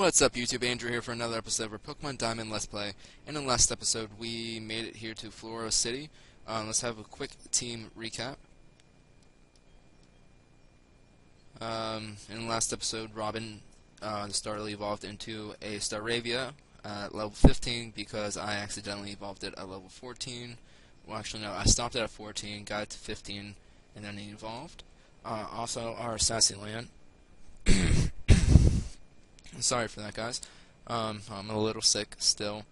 What's up, YouTube? Andrew here for another episode of our Pokemon Diamond Let's Play. And in the last episode, we made it here to Floro City. Let's have a quick team recap. In the last episode, Robin, the Starly, evolved into a Staravia at level 15 because I accidentally evolved it at level 14. Well, actually, no, I stopped it at 14, got it to 15, and then it evolved. Also, our Sassy-Land. Sorry for that, guys. I'm a little sick still.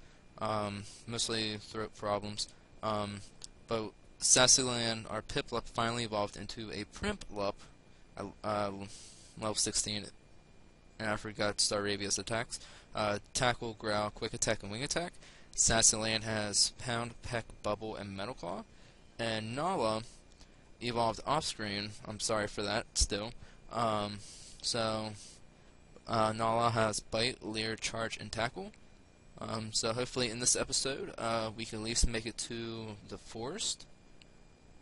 Mostly throat problems. But Sassy-Land, our Piplup, finally evolved into a Primplup at level 16. And I forgot Staravia's attacks. Tackle, Growl, Quick Attack, and Wing Attack. Sassy-Land has Pound, Peck, Bubble, and Metal Claw. And Nala evolved off-screen. I'm sorry for that still. Nala has Bite, Leer, Charge, and Tackle. So hopefully in this episode, we can at least make it to the forest.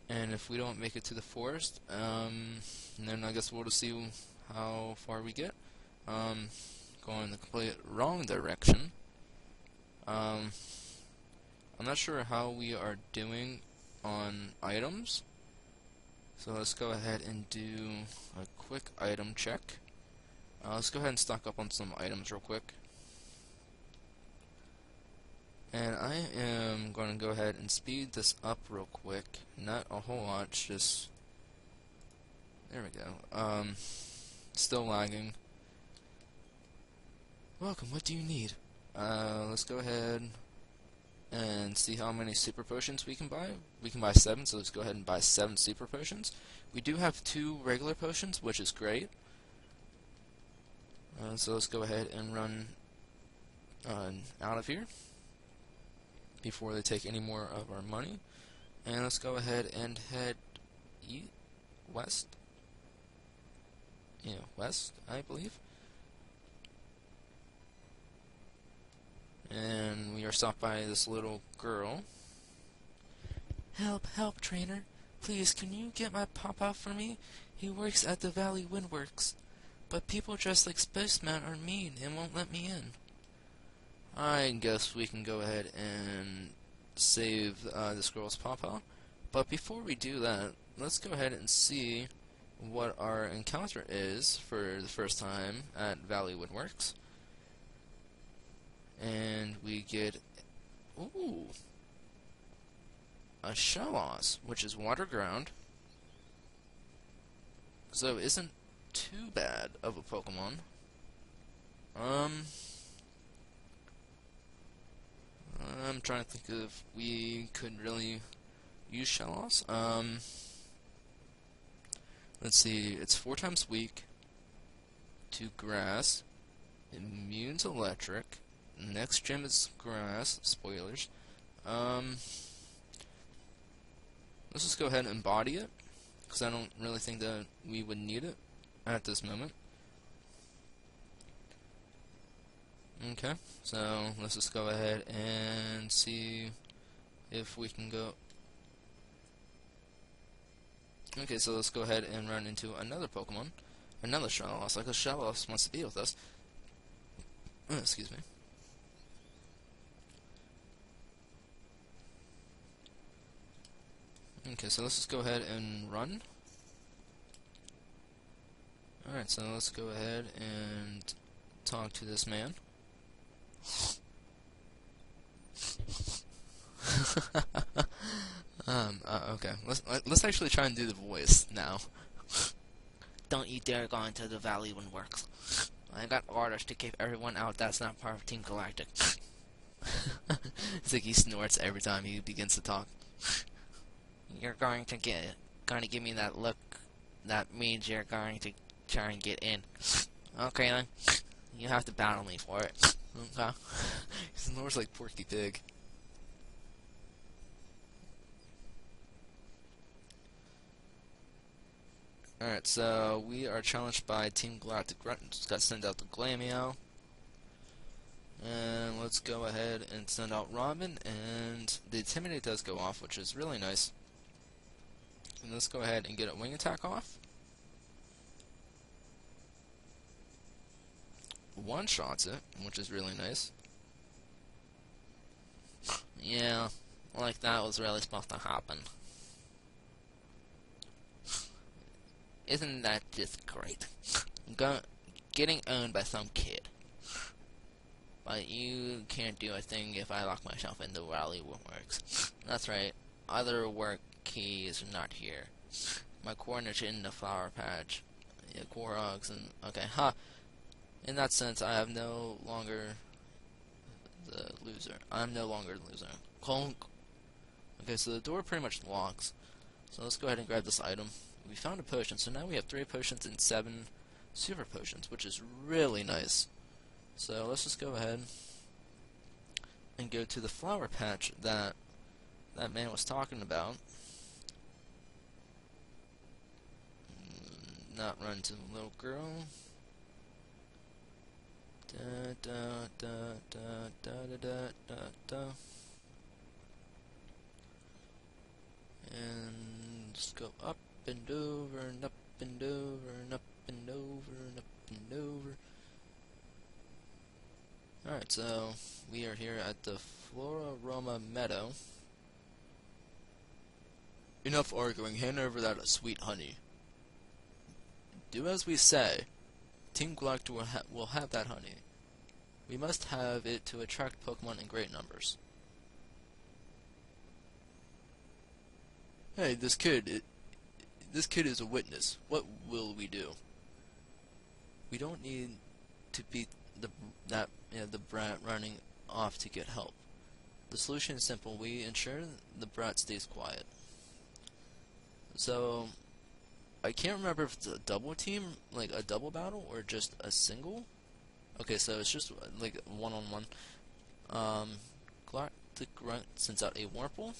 And if we don't make it to the forest, then I guess we'll just see how far we get. Going the complete wrong direction. I'm not sure how we are doing on items. So let's go ahead and do a quick item check. Let's go ahead and stock up on some items real quick. And I am going to go ahead and speed this up real quick. Not a whole lot, just... There we go. Still lagging. Welcome, what do you need? Let's go ahead and see how many super potions we can buy. We can buy 7, so let's go ahead and buy 7 super potions. We do have 2 regular potions, which is great. So let's go ahead and run out of here before they take any more of our money. And let's go ahead and head west. Yeah, west, I believe. And we are stopped by this little girl. Help, help, trainer. Please, can you get my papa for me? He works at the Valley Windworks. But people dressed like spacemen are mean and won't let me in. I guess we can go ahead and save this girl's papa. But before we do that, let's go ahead and see what our encounter is for the first time at Valley Windworks. And we get, ooh, a Shellos, which is water ground. So isn't too bad of a Pokemon. I'm trying to think if we could really use Shellos. Let's see, it's 4 times weak to grass, immune to electric, next gym is grass, spoilers. Let's just go ahead and embody it, because I don't really think that we would need it at this moment. Okay, so let's just go ahead and see if we can go. Okay, so let's go ahead and run into another Pokemon, another Shellos, like a Shellos wants to be with us. Excuse me. Okay, so let's just go ahead and run. Alright, so let's go ahead and talk to this man. Okay. Let's actually try and do the voice now. Don't you dare go into the Valley Windworks. I got orders to keep everyone out that's not part of Team Galactic. It's like he snorts every time he begins to talk. You're going to give me that look. That means you're going to try and get in. Okay then. You have to battle me for it. Okay. He snores like Porky Pig. Alright, so we are challenged by Team Galactic Grunt. Just got to send out the Glameow. And let's go ahead and send out Robin. And the Intimidate does go off, which is really nice. And let's go ahead and get a Wing Attack off. one-shots it, which is really nice. Yeah, like that was really supposed to happen. Isn't that just great? Go, getting owned by some kid. But you can't do a thing if I lock myself into Rally Works. That's right. Other work keys are not here. My coordinates in the flower patch. Yeah, Koroks and okay, In that sense, I am no longer the loser. I'm no longer the loser. Clunk. Okay, so the door pretty much locks. So let's go ahead and grab this item. We found a potion, so now we have 3 potions and 7 super potions, which is really nice. So let's just go ahead and go to the flower patch that that man was talking about. Not run to the little girl. Da da da da da da da da da. And just go up and over and up and over and up and over and up and over. Alright, so we are here at the Flora Roma Meadow. Enough arguing, hand over that sweet honey. Do as we say. Team Galactor will have that honey. We must have it to attract Pokemon in great numbers. Hey, this kid is a witness. What will we do? We don't need to beat the brat running off to get help. The solution is simple. We ensure the brat stays quiet. So, I can't remember if it's a double team, like a double battle, or just a single. Okay, so it's just like one-on-one. Galactic Grunt sends out a Wurmple.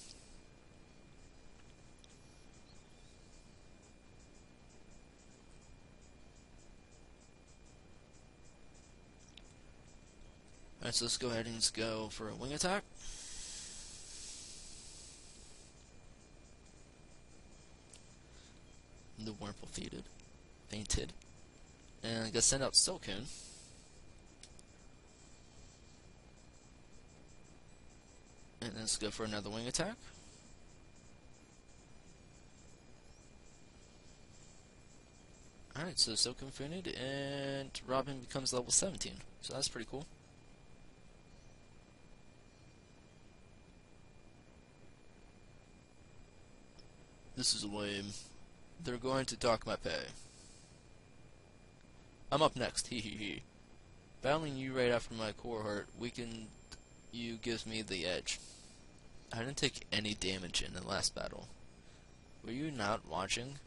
Alright, so let's go ahead and just go for a wing attack. The Wurmple fainted. And I guess send out Silcoon. And let's go for another wing attack. Alright, so Silcoon fainted, and Robin becomes level 17. So that's pretty cool. This is lame. They're going to dock my pay. I'm up next, hee hee hee. Battling you right after my core heart weakened you gives me the edge. I didn't take any damage in the last battle. Were you not watching?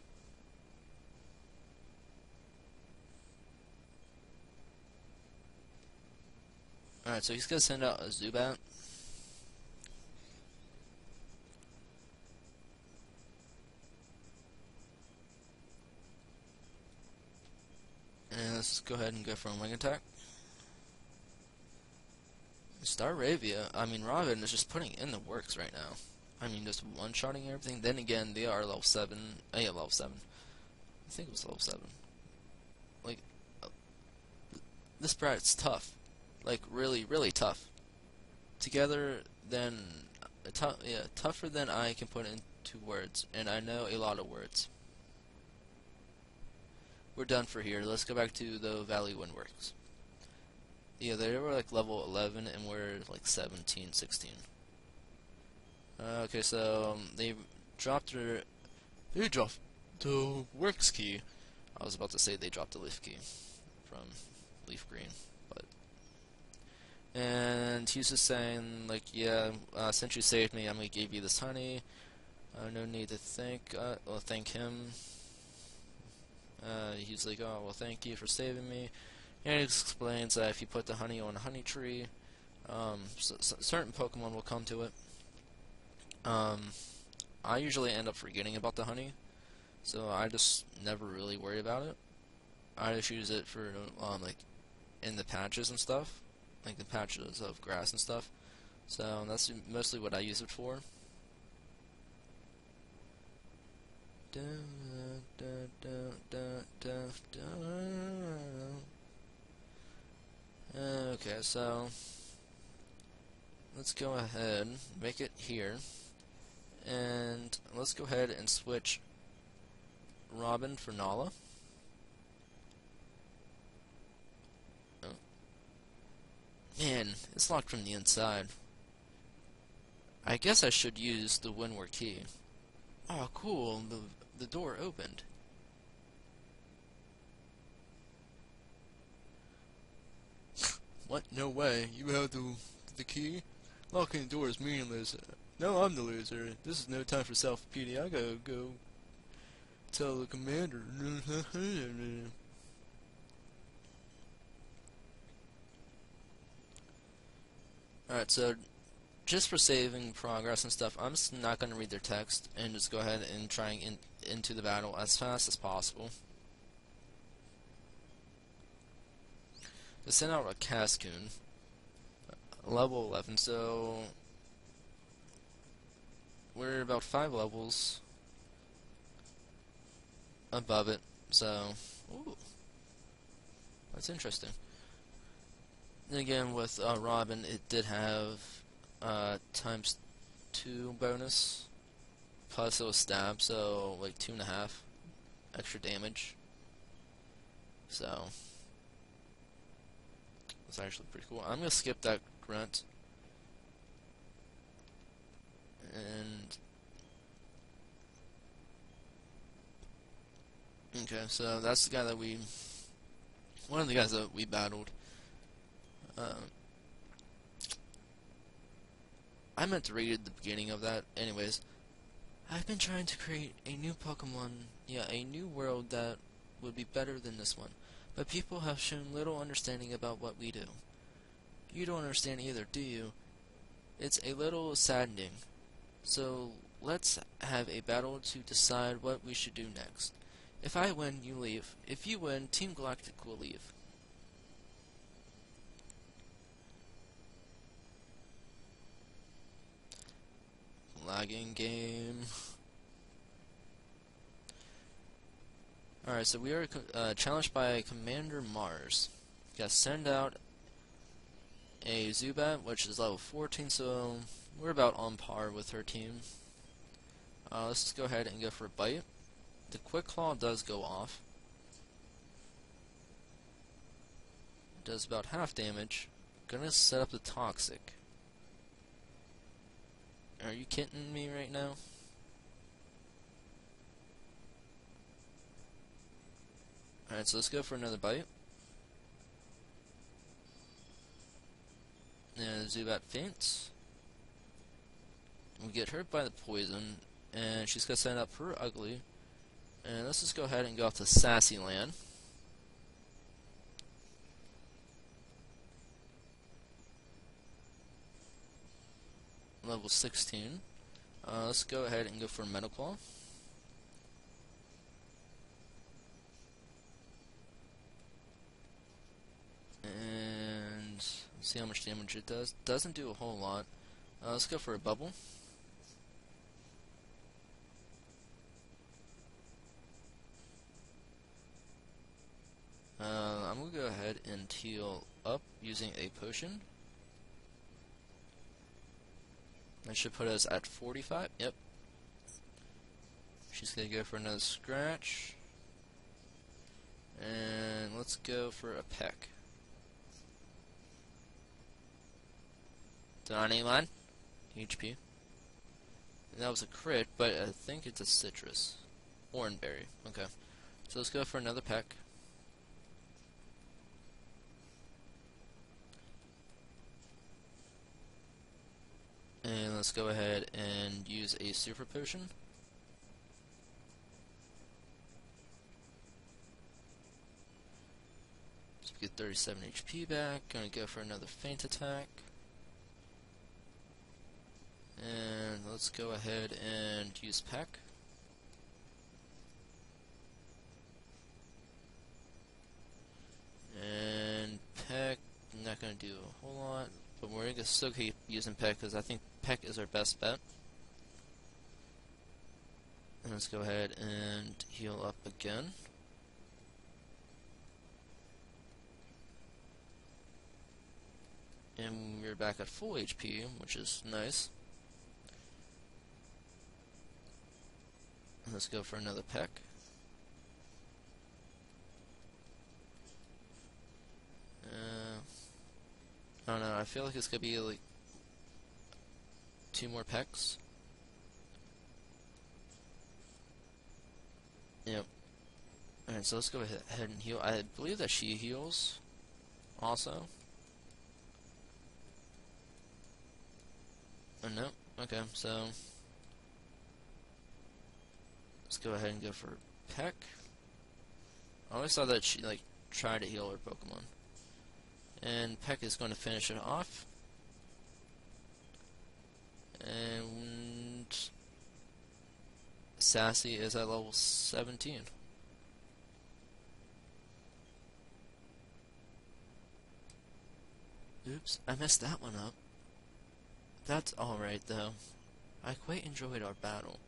Alright, so he's gonna send out a Zubat. And let's go ahead and go for a wing attack. Staravia, I mean Robin is just putting in the works right now. I mean just one-shotting everything. Then again, they are level 7. Yeah, level 7. I think it was level 7. Like, this brat's tough. Like, really, really tough. Together, then, tougher than I can put into words. And I know a lot of words. We're done for here. Let's go back to the Valley Windworks. Yeah, they were like level 11 and we're like 17, 16. Okay, so they dropped the works key. I was about to say they dropped the leaf key from leaf green, but and he's just saying like, yeah, since you saved me, I'm gonna give you this honey. No need to thank him. He's like, oh well, thank you for saving me. And he explains that if you put the honey on a honey tree, certain Pokemon will come to it. I usually end up forgetting about the honey, so I just never really worry about it. I just use it for like in the patches and stuff, like the patches of grass and stuff. So that's mostly what I use it for. Okay, so let's go ahead, make it here, and let's go ahead and switch Robin for Nala. Oh, man, it's locked from the inside. I guess I should use the Windward key. Oh, cool, the door opened. What? No way. You have the key? Locking the door is meaningless. No, I'm the loser. This is no time for self-pity. I gotta go tell the commander. Alright, so just for saving progress and stuff, I'm just not going to read their text and just go ahead and try and into the battle as fast as possible. To send out a Cascoon, level 11, so we're about 5 levels above it, so, ooh, that's interesting. And again, with Robin, it did have ×2 bonus, plus it was stab, so like 2.5 extra damage. So it's actually pretty cool. I'm gonna skip that grunt, and okay, so that's the guy that one of the guys that we battled. I meant to read at the beginning of that. Anyways, I've been trying to create a new Pokemon, yeah, a new world that would be better than this one, but people have shown little understanding about what we do. You don't understand either, do you? It's a little saddening. So let's have a battle to decide what we should do next. If I win, you leave. If you win, Team Galactic will leave. Lagging game. Alright, so we are challenged by Commander Mars. Gotta send out a Zubat, which is level 14, so we're about on par with her team. Let's just go ahead and go for a bite. The Quick Claw does go off. It does about half damage. Gonna set up the Toxic. Are you kidding me right now? Alright, so let's go for another bite. And Zubat faints. We get hurt by the poison, and she's gonna send up her Ugly. And let's just go ahead and go off to Sassy Land. Level 16. Let's go ahead and go for Metal Claw. And let's see how much damage it does. Doesn't do a whole lot. Let's go for a Bubble. I'm going to go ahead and heal up using a potion. That should put us at 45. Yep. She's going to go for another Scratch. And let's go for a Peck. 21 HP. And that was a crit, but I think it's a Citrus. Oranberry. Okay. So let's go for another Peck. And let's go ahead and use a Super Potion. So we get 37 HP back. Gonna go for another Feint Attack. And let's go ahead and use Peck. And Peck, not gonna do a whole lot. But we're going to still keep using Peck because I think Peck is our best bet. And let's go ahead and heal up again. And we're back at full HP, which is nice. Let's go for another peck. I don't know, I feel like it's gonna be like 2 more pecks. Yep. Alright, so let's go ahead and heal. I believe that she heals also. Oh, no? Okay, so let's go ahead and go for Peck. I always thought that she, like, tried to heal her Pokemon. And Peck is going to finish it off. And Sassy is at level 17. Oops, I messed that one up. That's alright though. I quite enjoyed our battle.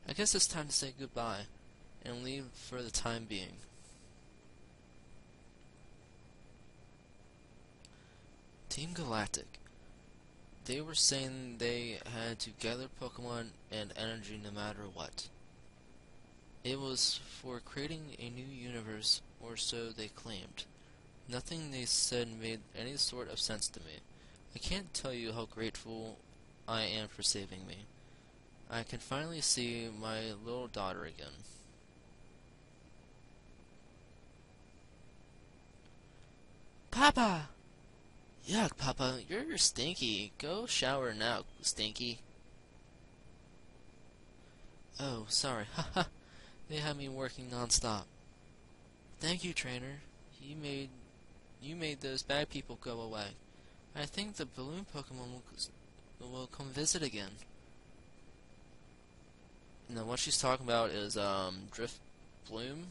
I guess it's time to say goodbye and leave for the time being. Team Galactic. They were saying they had to gather Pokemon and energy no matter what. It was for creating a new universe, or so they claimed. Nothing they said made any sort of sense to me. I can't tell you how grateful I am for saving me. I can finally see my little daughter again. Papa! Yuck, Papa, you're stinky. Go shower now, stinky. Oh, sorry, haha. They had me working non-stop. Thank you, trainer. You made those bad people go away. I think the balloon Pokemon will come visit again. Now, what she's talking about is Drift Bloom.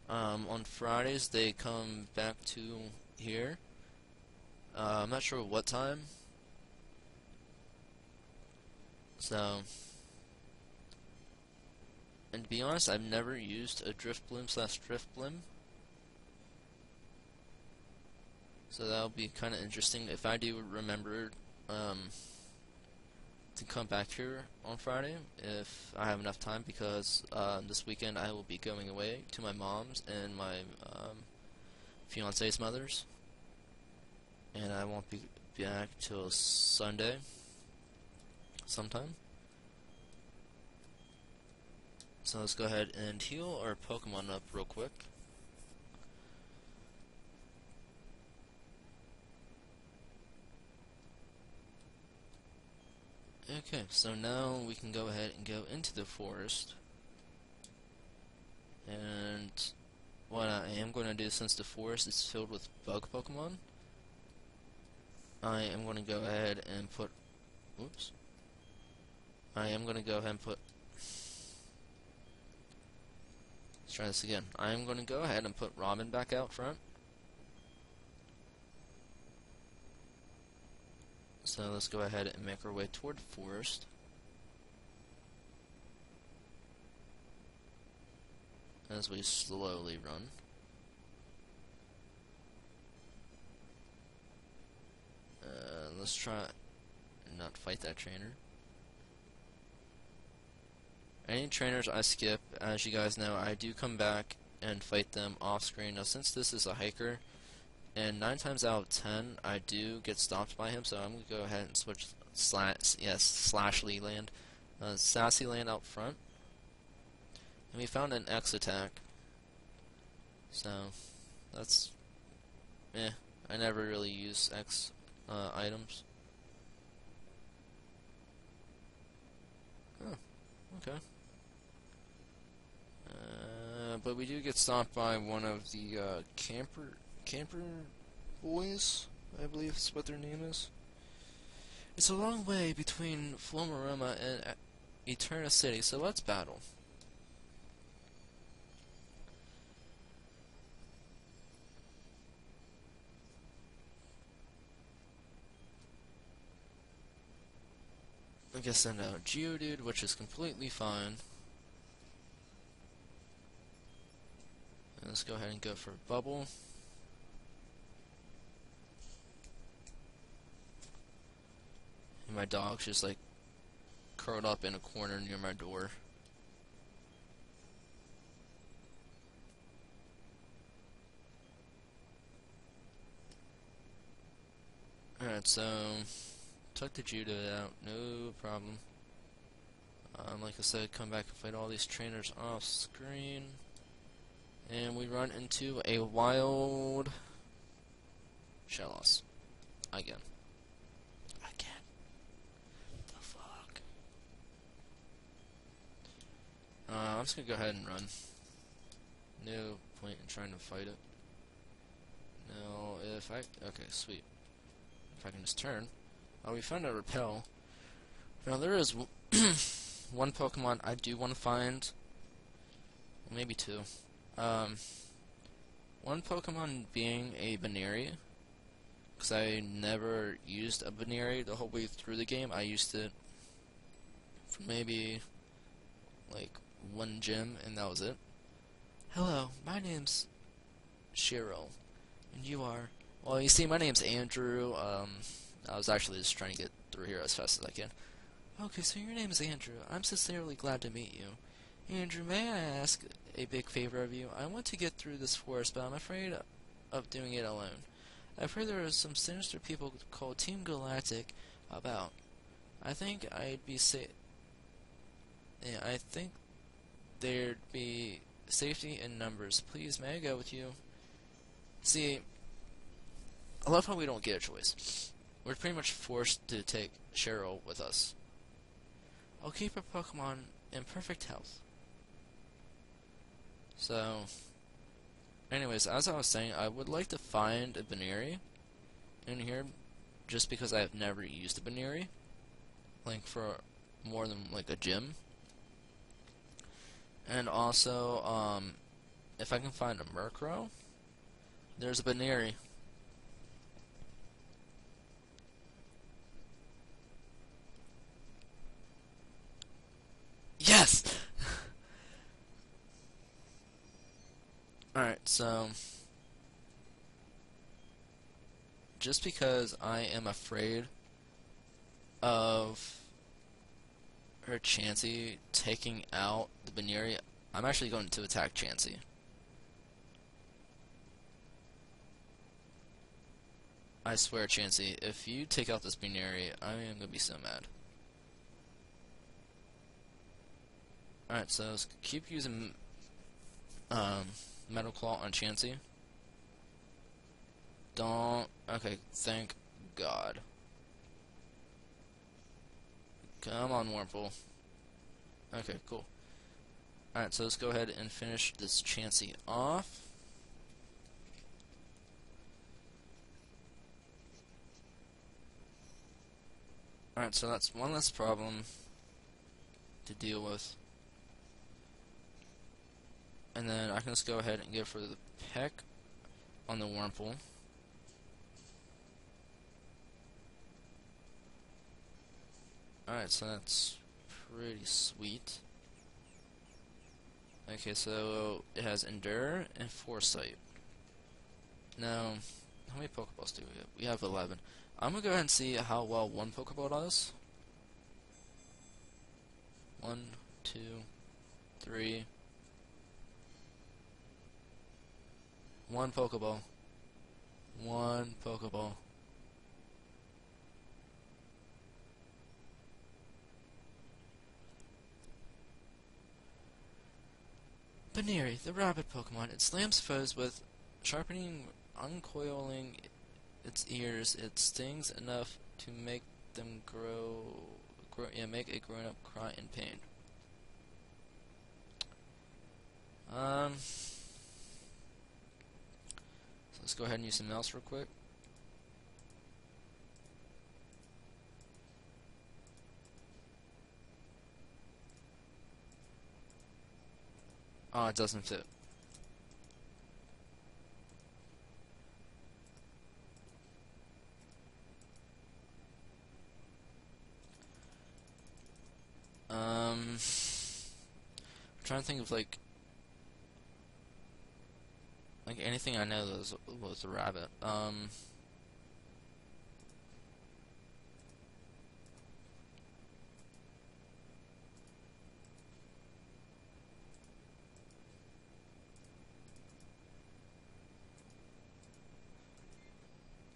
On Fridays they come back to here. I'm not sure what time. So, and to be honest, I've never used a Drift Bloom / Drift Bloom. So that'll be kind of interesting if I do remember to come back here on Friday if I have enough time, because this weekend I will be going away to my mom's and my fiance's mother's, and I won't be back till Sunday sometime. So let's go ahead and heal our Pokemon up real quick. Okay, so now we can go ahead and go into the forest. And what I am going to do, since the forest is filled with bug Pokemon, I am going to go ahead and put... Oops. I am going to go ahead and put... Let's try this again. I am going to go ahead and put Robin back out front. So let's go ahead and make our way toward the forest. As we slowly run. Let's try not fight that trainer. Any trainers I skip, as you guys know, I do come back and fight them off screen. Now, since this is a hiker, and 9 times out of 10 I do get stopped by him, so I'm going to go ahead and switch Slashly Land, Sassy Land out front. And we found an X attack, so that's I never really use X items. Oh, okay. But we do get stopped by one of the camper boys, I believe is what their name is. It's a long way between Flomaroma and Eterna City, so let's battle. I guess send out Geodude, which is completely fine. And let's go ahead and go for Bubble. And my dog's just like curled up in a corner near my door. Alright, so took the judo out, no problem. Like I said, come back and fight all these trainers off screen. And we run into a wild Shellos. Again. Again. The fuck? I'm just gonna go ahead and run. No point in trying to fight it. No, if I... Okay, sweet. If I can just turn. Oh, we found a repel. Now, there is one Pokemon I do want to find. Well, maybe two. One Pokemon being a Baneri. Because I never used a Baneri the whole way through the game. I used it for maybe, like, one gym, and that was it. Hello, my name's Shiro. And you are... Well, you see, my name's Andrew. I was actually just trying to get through here as fast as I can. Okay, so your name is Andrew. I'm sincerely glad to meet you. Andrew, may I ask a big favor of you? I want to get through this forest, but I'm afraid of doing it alone. I've heard there are some sinister people called Team Galactic about. I think I'd be I think there'd be safety in numbers. Please, may I go with you? See, I love how we don't get a choice. We're pretty much forced to take Cheryl with us. I'll keep our Pokemon in perfect health. So, anyways, as I was saying, I would like to find a Baneri in here, just because I have never used a Baneri, like for more than like a gym. And also, if I can find a Murkrow, there's a Baneri. Yes! Alright, so... just because I am afraid of her Chansey taking out the Baneri, I'm actually going to attack Chansey. I swear, Chansey, if you take out this Baneri, I am going to be so mad. Alright, so let's keep using Metal Claw on Chansey. Don't... Okay, thank God. Come on, Wurmple. Okay, cool. Alright, so let's go ahead and finish this Chansey off. Alright, so that's one less problem to deal with. And then I can just go ahead and go for the peck on the Wurmple. Alright, so that's pretty sweet. Okay, so it has Endure and Foresight. Now, how many Pokeballs do we have? We have 11. I'm gonna go ahead and see how well one Pokeball does. 1, 2, 3. One Pokeball. One Pokeball. Baneri, the rabbit Pokemon. It slams foes with sharpening, uncoiling its ears. It stings enough to make them make a grown-up cry in pain. So let's go ahead and use some else real quick. Oh, it doesn't fit. I'm trying to think of like anything I know that was a rabbit.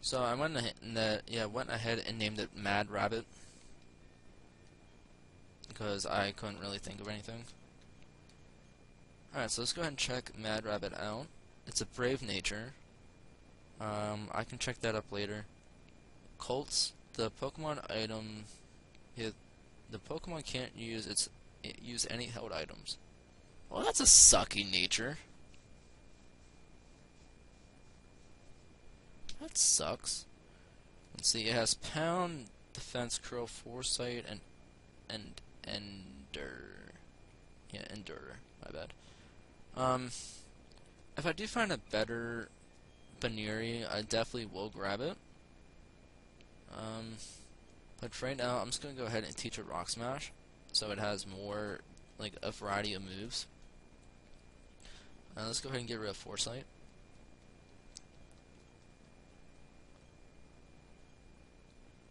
So I went ahead and named it MadRabbit because I couldn't really think of anything. Alright, so let's go ahead and check MadRabbit out. It's a brave nature. I can check that up later. Colts, the Pokemon item, yeah, the Pokemon can't use any held items. Well, that's a sucky nature. That sucks. Let's see, it has Pound, Defense, Curl, Foresight, and Endure. Yeah, Endure. My bad. If I do find a better Baneri, I definitely will grab it. But for right now, I'm just gonna go ahead and teach it Rock Smash, so it has more, like, a variety of moves. Let's go ahead and get rid of Foresight.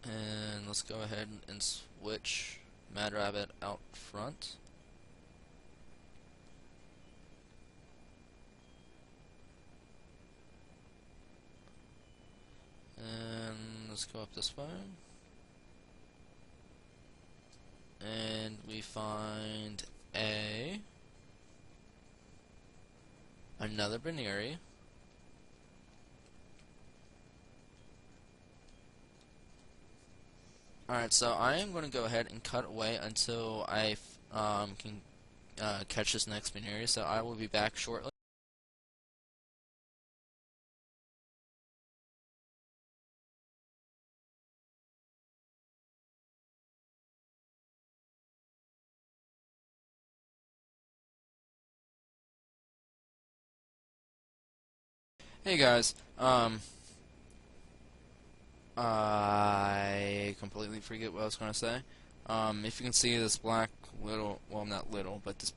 And let's go ahead and switch MadRabbit out front. And let's go up this way. And we find another Baneri. Alright, so I am going to go ahead and cut away until I can catch this next Baneri, so I will be back shortly. Hey guys, I completely forget what I was going to say. If you can see this black little, well, not little, but this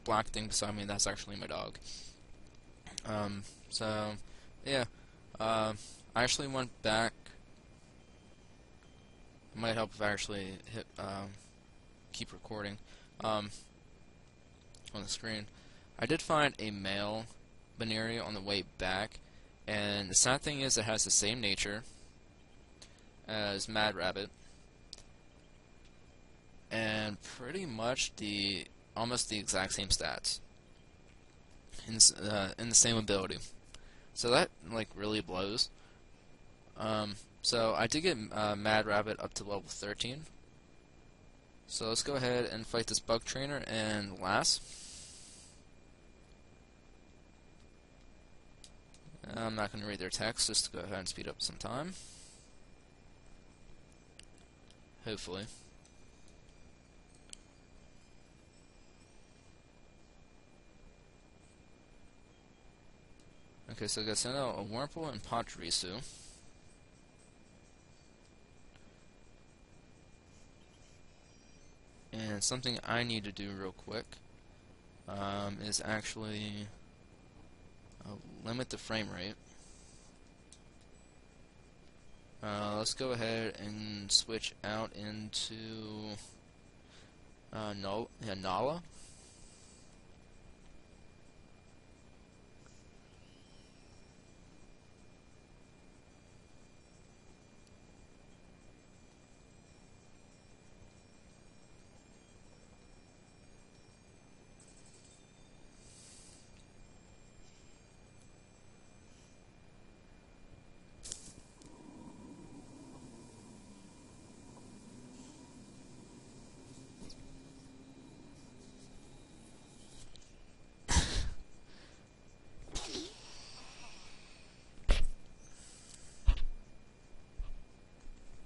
black thing beside me, that's actually my dog. So, yeah, I actually went back. It might help if I actually keep recording, on the screen. I did find a male Baneri on the way back, and the sad thing is it has the same nature as MadRabbit, and pretty much almost the exact same stats in the same ability. So that, like, really blows. So I did get MadRabbit up to level 13. So let's go ahead and fight this bug trainer and Lass. I'm not going to read their text, just to go ahead and speed up some time. Hopefully. Okay, so I got sent out a Wurmple and Pachirisu. And something I need to do real quick is actually limit the frame rate. Let's go ahead and switch out into Nala.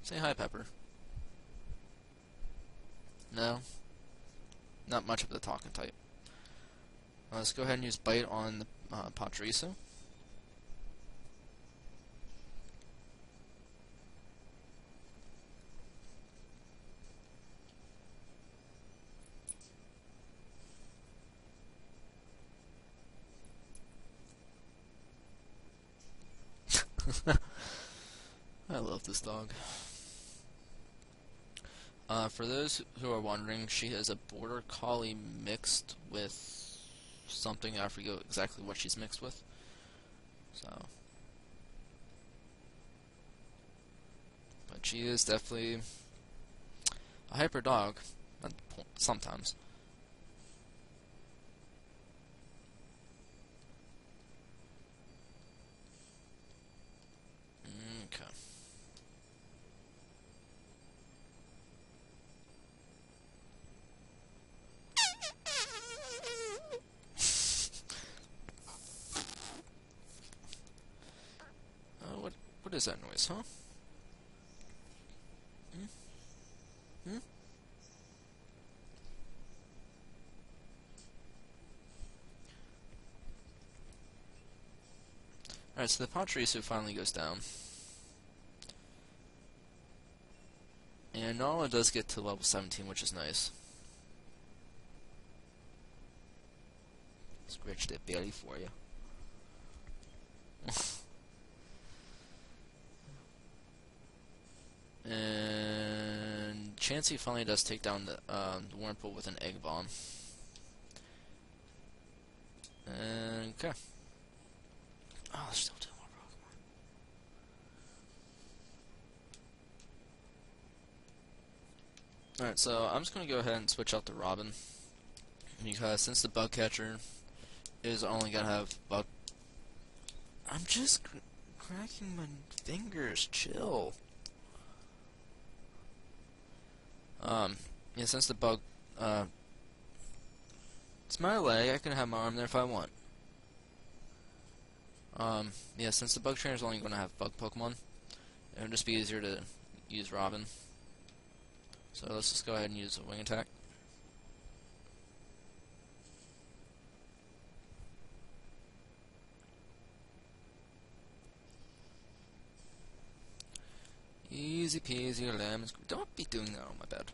Say hi, Pepper. No? Not much of the talking type. Let's go ahead and use Bite on the Pachirisu. I love this dog. For those who are wondering, she is a border collie mixed with something. I forget exactly what she's mixed with. So, but she is definitely a hyper dog. Sometimes. Okay. What is that noise, huh? Hmm? Hmm? Alright, so the Pachirisu finally goes down. And Nala does get to level 17, which is nice. Scratch that belly for you. And Chansey finally does take down the Wurmple with an egg bomb. And okay. Oh, there's still two more Pokemon. Alright, so I'm just gonna go ahead and switch out the Robin. Because since the bug catcher is only gonna have bug. I'm just cracking my fingers. Chill. Yeah, since the bug, it's my leg, I can have my arm there if I want. Yeah, since the bug trainer is only going to have bug Pokemon, it would just be easier to use Robin. So let's just go ahead and use a wing attack. Easy peasy lemon squeeze. Don't be doing that on my bed.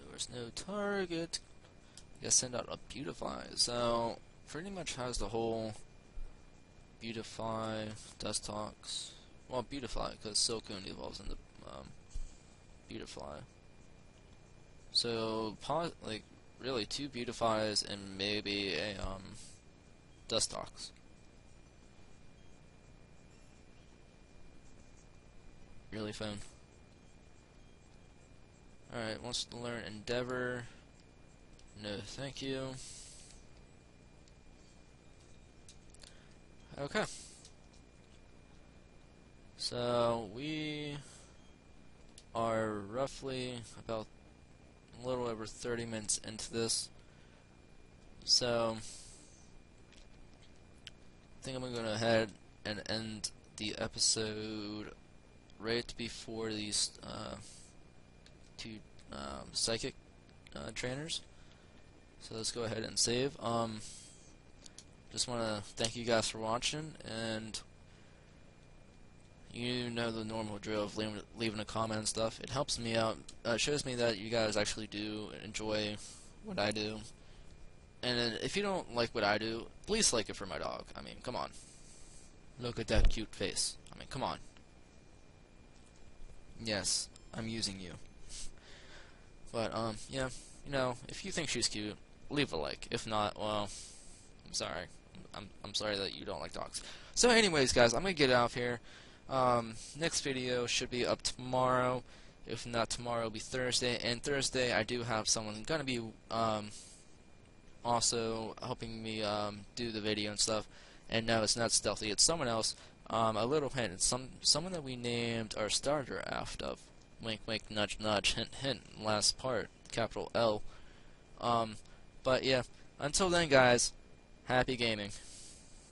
There's no target. Guess send out a Beautifly. So pretty much has the whole Beautifly, Dustox. Well, Beautifly because Silcoon evolves into Beautifly. So like really two Beautiflies and maybe a Dustox. Really fun. Alright, wants to learn Endeavor. No, thank you. Okay. So, we are roughly about a little over 30 minutes into this. So, I think I'm going to go ahead and end the episode right before these two psychic trainers. So let's go ahead and save. Just want to thank you guys for watching, and you know the normal drill of leaving a comment and stuff. It helps me out. It shows me that you guys actually do enjoy what I do. And then if you don't like what I do, please like it for my dog. I mean, come on. Look at that cute face. I mean, come on. Yes, I'm using you. But, yeah, you know, if you think she's cute, leave a like. If not, well, I'm sorry. I'm sorry that you don't like dogs. So anyways, guys, I'm gonna get out of here. Next video should be up tomorrow. If not tomorrow, it'll be Thursday. And Thursday, I do have someone gonna be, also helping me, do the video and stuff. And no, it's not Stealthy, it's someone else. A little hint, it's someone that we named our starter after. Wink, wink, nudge, nudge, hint, hint, last part, capital L. But yeah, until then, guys, happy gaming.